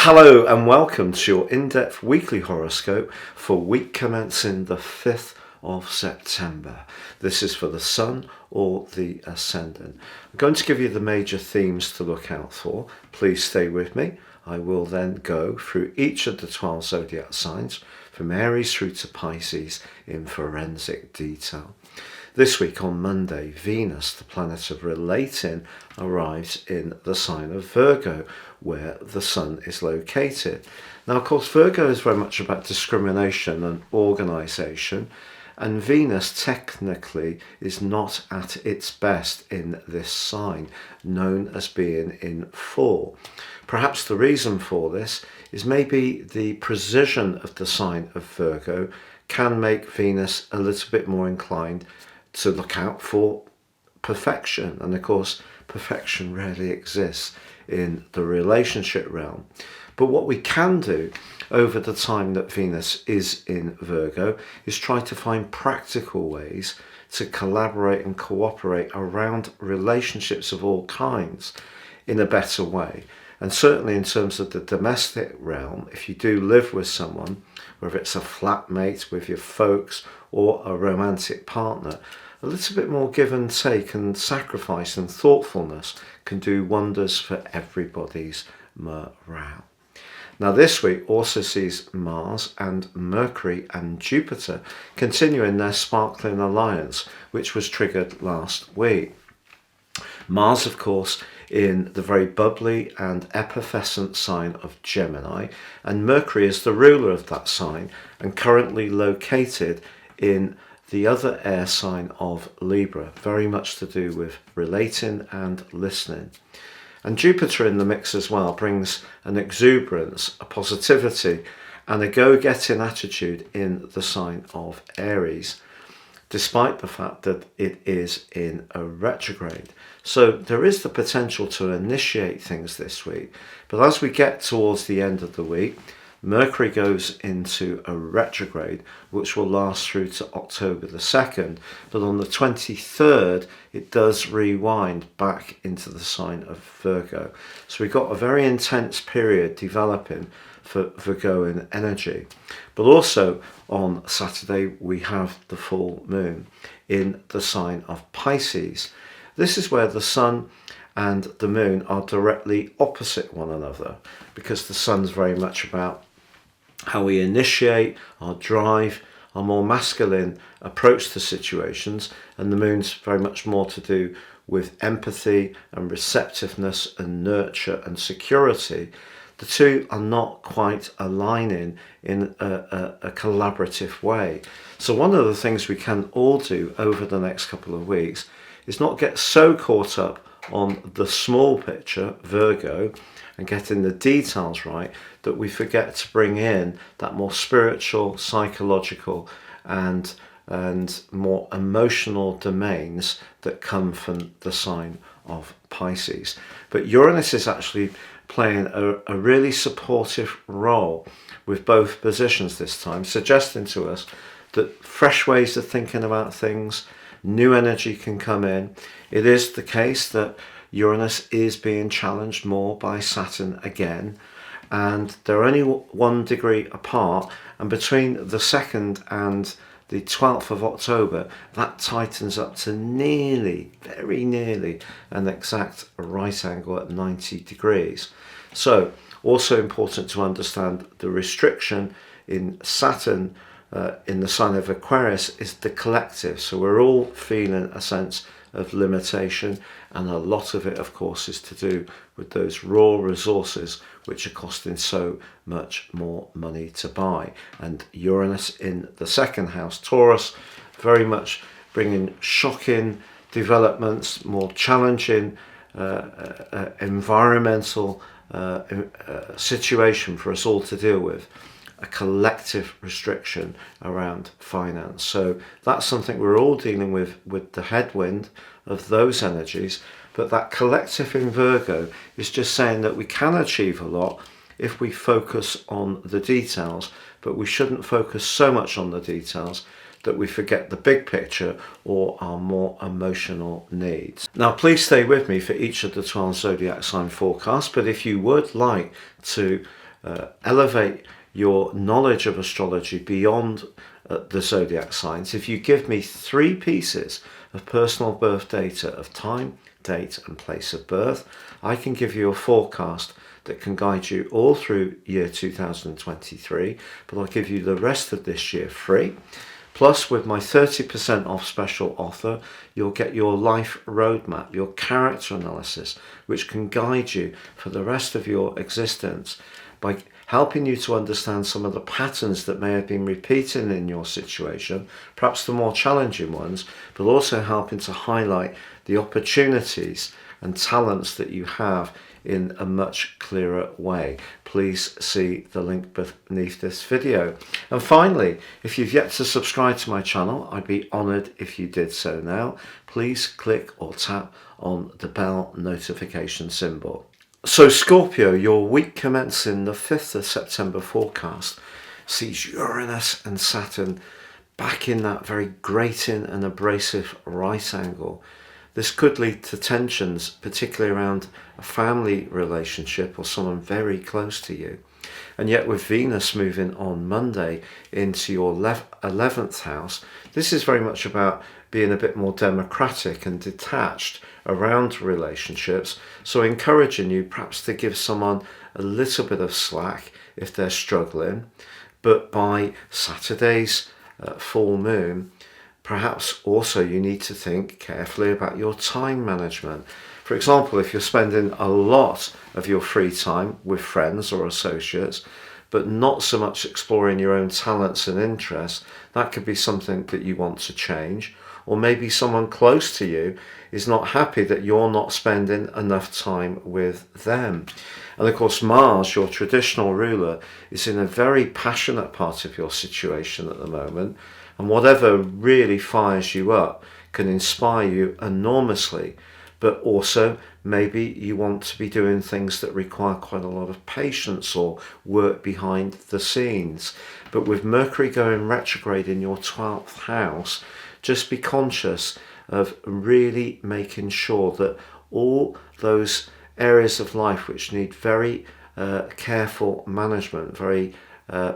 Hello and welcome to your in-depth weekly horoscope for week commencing the 5th of September. This is for the Sun or the Ascendant. I'm going to give you the major themes to look out for. Please stay with me. I will then go through each of the 12 zodiac signs from Aries through to Pisces in forensic detail. This week on Monday, Venus, the planet of relating, arrives in the sign of Virgo, where the Sun is located. Now, of course, Virgo is very much about discrimination and organisation, and Venus technically is not at its best in this sign, known as being in 4. Perhaps the reason for this is maybe the precision of the sign of Virgo can make Venus a little bit more inclined to look out for perfection. And of course, perfection rarely exists in the relationship realm. But what we can do over the time that Venus is in Virgo is try to find practical ways to collaborate and cooperate around relationships of all kinds in a better way. And certainly in terms of the domestic realm, if you do live with someone, whether it's a flatmate with your folks or a romantic partner, a little bit more give and take and sacrifice and thoughtfulness can do wonders for everybody's morale. Now this week also sees Mars and Mercury and Jupiter continuing their sparkling alliance, which was triggered last week. Mars, of course, in the very bubbly and effervescent sign of Gemini, and Mercury is the ruler of that sign and currently located in the other air sign of Libra, very much to do with relating and listening. And Jupiter in the mix as well brings an exuberance, a positivity, and a go-getting attitude in the sign of Aries, despite the fact that it is in a retrograde. So there is the potential to initiate things this week. But as we get towards the end of the week, Mercury goes into a retrograde, which will last through to October the 2nd. But on the 23rd, it does rewind back into the sign of Virgo. So we've got a very intense period developing for Virgoan energy. But also on Saturday, we have the full moon in the sign of Pisces. This is where the Sun and the moon are directly opposite one another, because the Sun's very much about how we initiate, our drive, our more masculine approach to situations, and the moon's very much more to do with empathy and receptiveness and nurture and security. The two are not quite aligning in a collaborative way. So one of the things we can all do over the next couple of weeks is not get so caught up on the small picture, Virgo, and getting the details right, that we forget to bring in that more spiritual, psychological and more emotional domains that come from the sign of Pisces. But Uranus is actually playing a really supportive role with both positions this time, suggesting to us that fresh ways of thinking about things, new energy can come in. It is the case that Uranus is being challenged more by Saturn again, and they're only 1 degree apart, and between the 2nd and the 12th of October, that tightens up to nearly, very nearly, an exact right angle at 90 degrees. So, also important to understand the restriction in Saturn in the sign of Aquarius is the collective. So we're all feeling a sense of limitation, and a lot of it, of course, is to do with those raw resources which are costing so much more money to buy. And Uranus in the 2nd house, Taurus, very much bringing shocking developments, more challenging environmental situation for us all to deal with, a collective restriction around finance. So that's something we're all dealing with the headwind of those energies. But that collective in Virgo is just saying that we can achieve a lot if we focus on the details, but we shouldn't focus so much on the details that we forget the big picture or our more emotional needs. Now, please stay with me for each of the 12 zodiac sign forecasts, but if you would like to elevate your knowledge of astrology beyond the zodiac signs, if you give me 3 pieces of personal birth data of time, date and place of birth, I can give you a forecast that can guide you all through year 2023, but I'll give you the rest of this year free. Plus, with my 30% off special offer, you'll get your life roadmap, your character analysis, which can guide you for the rest of your existence by helping you to understand some of the patterns that may have been repeating in your situation, perhaps the more challenging ones, but also helping to highlight the opportunities and talents that you have in a much clearer way. Please see the link beneath this video. And finally, if you've yet to subscribe to my channel, I'd be honoured if you did so now. Please click or tap on the bell notification symbol. So Scorpio, your week commencing the 5th of September forecast sees Uranus and Saturn back in that very grating and abrasive right angle. This could lead to tensions, particularly around a family relationship or someone very close to you. And yet with Venus moving on Monday into your 11th house, this is very much about being a bit more democratic and detached around relationships. So encouraging you perhaps to give someone a little bit of slack if they're struggling. But by Saturday's full moon, perhaps also you need to think carefully about your time management. For example, if you're spending a lot of your free time with friends or associates, but not so much exploring your own talents and interests, that could be something that you want to change. Or maybe someone close to you is not happy that you're not spending enough time with them. And of course, Mars, your traditional ruler, is in a very passionate part of your situation at the moment. And whatever really fires you up can inspire you enormously. But also, maybe you want to be doing things that require quite a lot of patience or work behind the scenes. But with Mercury going retrograde in your 12th house, just be conscious of really making sure that all those areas of life which need very careful management, very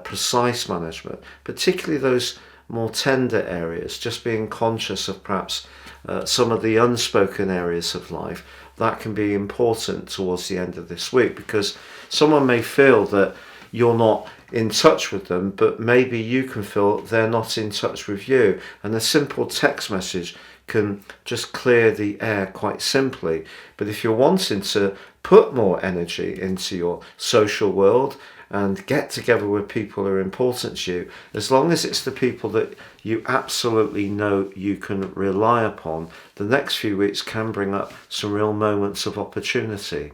precise management, particularly those more tender areas, just being conscious of perhaps some of the unspoken areas of life, that can be important towards the end of this week, because someone may feel that you're not in touch with them, but maybe you can feel they're not in touch with you. And a simple text message can just clear the air quite simply. But if you're wanting to put more energy into your social world and get together with people who are important to you, as long as it's the people that you absolutely know you can rely upon, the next few weeks can bring up some real moments of opportunity.